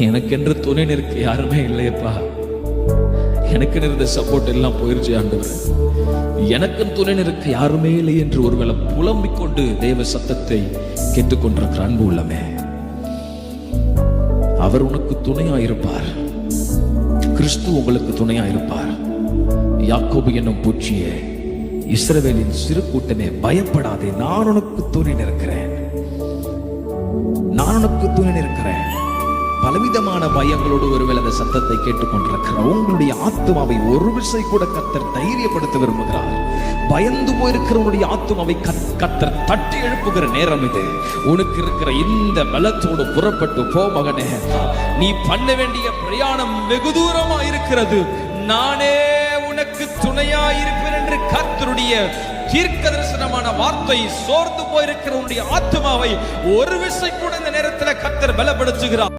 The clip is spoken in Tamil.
எனக்கென்று துணை நிற்க யாருமே இல்லையப்பா. எனக்கு இருந்த சப்போர்ட் எல்லாம் போயிருச்சு ஆண்டவர். எனக்கு துணை நிற்க யாருமே இல்லை என்று ஒருவேளை புலம்பிக் கொண்டு தேவ சத்தத்தை கேட்டுக்கொண்டிருக்கிற அன்பு உள்ளமே, அவர் உனக்கு துணையாயிருப்பார். கிறிஸ்து உங்களுக்கு துணையாயிருப்பார். யாக்கோபு என்னும் பூச்சியே, இஸ்ரவேலின் சிறு கூட்டமே, பயப்படாதே, நான் உனக்கு துணை நிற்கிறேன். நான் உனக்கு துணை நிற்கிறேன். பலவிதமான பயங்களோடு ஒருவேளை அந்த சத்தத்தை கேட்டுக்கொண்டிருக்கிற உங்களுடைய ஆத்மாவை ஒரு விசை கூட கர்த்தர் தைரியப்படுத்த விரும்புகிறார். பயந்து போயிருக்கிறவனுடைய ஆத்மாவை கர்த்தர் தட்டி எழுப்புகிற நேரம் இது. உனக்கு இருக்கிற இந்த பலத்தோடு புறப்பட்டு போ மகனே. நீ பண்ண வேண்டிய பிரயாணம் வெகு தூரமா இருக்கிறது. நானே உனக்கு துணையா இருப்பேன் என்று கர்த்தருடைய தீர்க்க தரிசனமான வார்த்தை சோர்ந்து போயிருக்கிற உன்னுடைய ஆத்மாவை ஒரு விசை கூட இந்த நேரத்தில் கர்த்தர் பலப்படுத்துகிறார்.